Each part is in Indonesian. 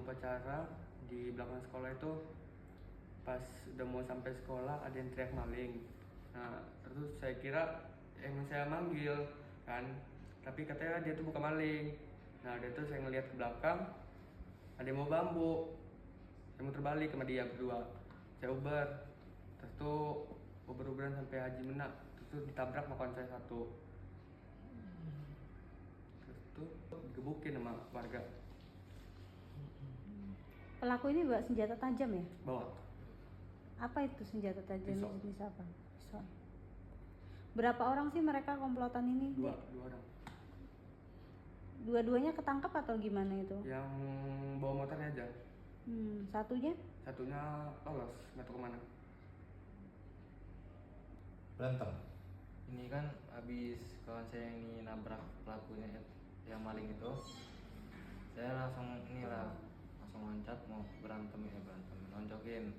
upacara di belakang sekolah itu, pas udah mau sampai sekolah ada yang teriak maling. Nah terus saya kira emang saya manggil kan, tapi katanya dia tuh bukan maling. Nah dia tuh saya ngeliat ke belakang ada yang mau bambu, saya muter balik sama dia berdua, saya uber, terus tuh uber-uberan sampai Haji Menak, terus tuh ditabrak sama kawan saya satu, terus tuh digebukin sama warga. Pelaku ini bawa senjata tajam ya? Bawa Apa itu senjata tajam? Pisau. Jenis apa? Pisau. Berapa orang sih mereka komplotan ini? dua orang. Dua-duanya ketangkep atau gimana itu? Yang bawa motornya aja, Satunya? satunya lolos, nggak tahu kemana. Berantem. Ini kan habis kawan saya ini nabrak pelakunya yang maling itu, saya langsung loncat mau berantem nonjokin,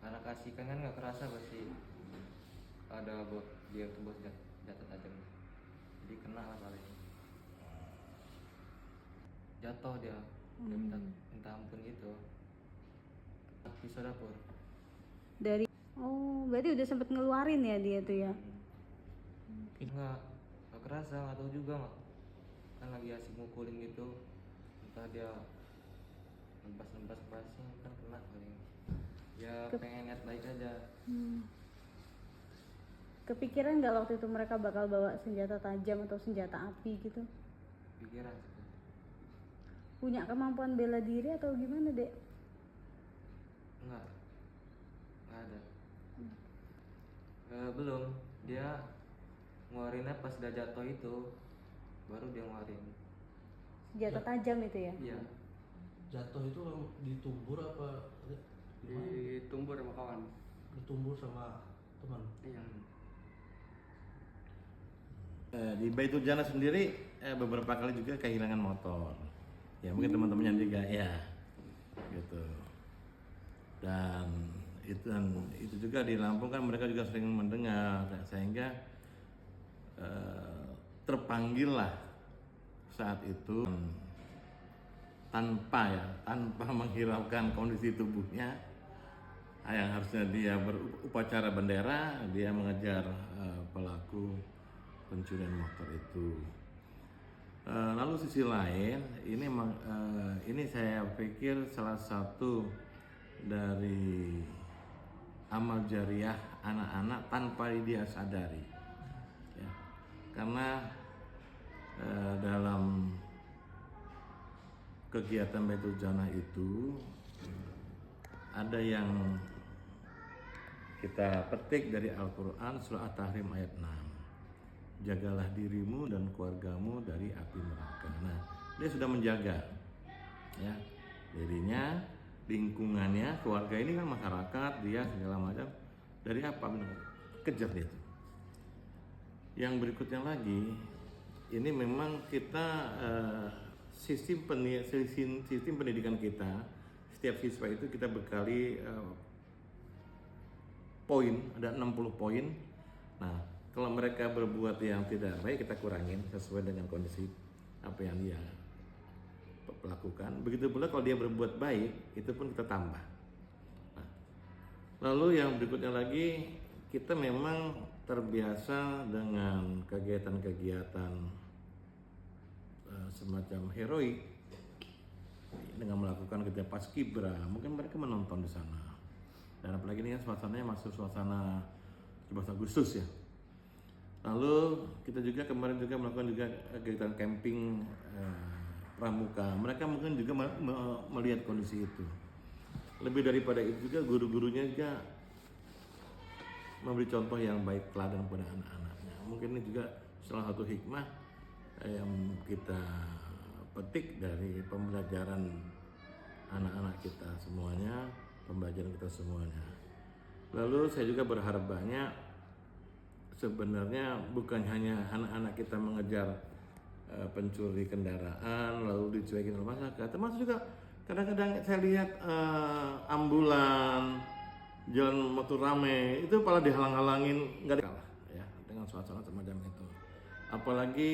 karena kasihkan kan nggak kerasa pasti ada dia tuh bos jatuh tajam, jadi kena lah kali ini. Jatuh dia minta ampun gitu, pisau dapur. Berarti udah sempet ngeluarin ya dia tuh ya? Nggak kerasa, nggak tahu juga mak, kan lagi asik mukulin gitu, entah dia nembas pasnya kan kena kali ini. Ya pengen niat baik aja. Kepikiran nggak waktu itu mereka bakal bawa senjata tajam atau senjata api gitu? Pikiran sih. Punya kemampuan bela diri atau gimana, Dek? Nggak ada. Belum, dia ngeluarinnya pas udah jatuh itu, baru dia ngeluarin. Senjata tajam itu ya? Iya. Jatuh itu ditumbur apa? Gimana? Ditumbur sama kawan. Ditumbur sama teman. Iya. Di Baitul Jannah sendiri beberapa kali juga kehilangan motor. Ya mungkin teman-temannya juga ya, gitu. Dan itu juga di Lampung kan mereka juga sering mendengar, sehingga terpanggil lah saat itu tanpa menghiraukan kondisi tubuhnya yang harusnya dia berupacara bendera, dia mengejar pelaku pencurian motor itu. Lalu sisi lain, ini saya pikir salah satu dari amal jariah anak-anak tanpa dia sadari, ya. Karena dalam kegiatan Baitul Jannah itu ada yang kita petik dari Al-Quran surah At-Tahrim ayat 6. Jagalah dirimu dan keluargamu dari api neraka. Nah, dia sudah menjaga, ya, dirinya, lingkungannya, keluarga ini kan masyarakat, dia segala macam. Dari apa? Kejar dia itu. Yang berikutnya lagi, ini memang kita sistem pendidikan kita, setiap siswa itu kita bekali poin, ada 60 poin. Nah, kalau mereka berbuat yang tidak baik, kita kurangin sesuai dengan kondisi apa yang dia lakukan. Begitu pula kalau dia berbuat baik, itu pun kita tambah. Nah, lalu yang berikutnya lagi, kita memang terbiasa dengan kegiatan-kegiatan semacam heroik dengan melakukan kegiatan paskibra. Mungkin mereka menonton di sana. Dan apalagi ini kan suasananya masuk suasana 17 Agustus ya. Lalu kita juga kemarin juga melakukan juga kegiatan camping pramuka. Mereka mungkin juga melihat kondisi itu. Lebih daripada itu juga guru-gurunya juga memberi contoh yang baik teladan pada anak-anaknya. Mungkin ini juga salah satu hikmah yang kita petik dari pembelajaran anak-anak kita semuanya, pembelajaran kita semuanya. Lalu saya juga berharap banyak. Sebenarnya bukan hanya anak-anak kita mengejar pencuri kendaraan lalu dicuekin oleh masyarakat, termasuk juga kadang-kadang saya lihat ambulan, jalan motor rame itu malah dihalang-halangin, nggak kalah ya dengan suasana semacam itu. Apalagi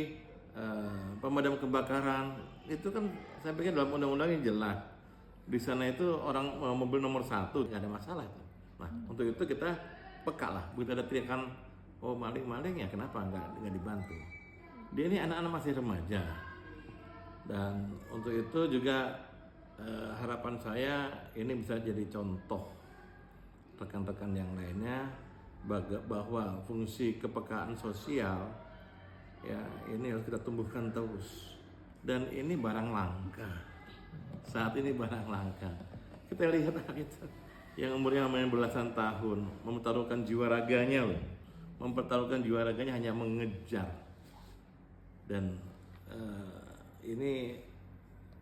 pemadam kebakaran itu kan saya pikir dalam undang-undangnya jelas di sana itu orang mobil nomor 1 nggak ada masalah itu. Nah untuk itu kita peka lah, begitu ada teriakan oh maling ya kenapa nggak dibantu. Dia ini anak-anak masih remaja, dan untuk itu juga harapan saya ini bisa jadi contoh rekan-rekan yang lainnya bahwa fungsi kepekaan sosial ya ini harus kita tumbuhkan terus, dan ini barang langka. Saat ini barang langka. Kita lihat anak itu yang umurnya main belasan tahun mempertaruhkan jiwa raganya loh, mempertaruhkan jiwa raganya hanya mengejar, dan ini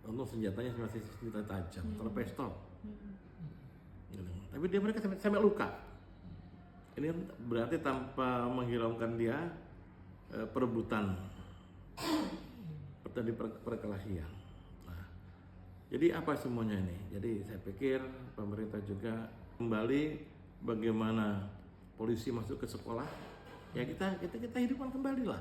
untuk senjatanya masih senjata tajam, atau pistol. Gitu. Tapi mereka sampai luka. Ini berarti tanpa menghiraukan dia perebutan terjadi perkelahian. Nah, jadi apa semuanya ini? Jadi saya pikir pemerintah juga kembali bagaimana polisi masuk ke sekolah, ya kita hidupkan kembali lah.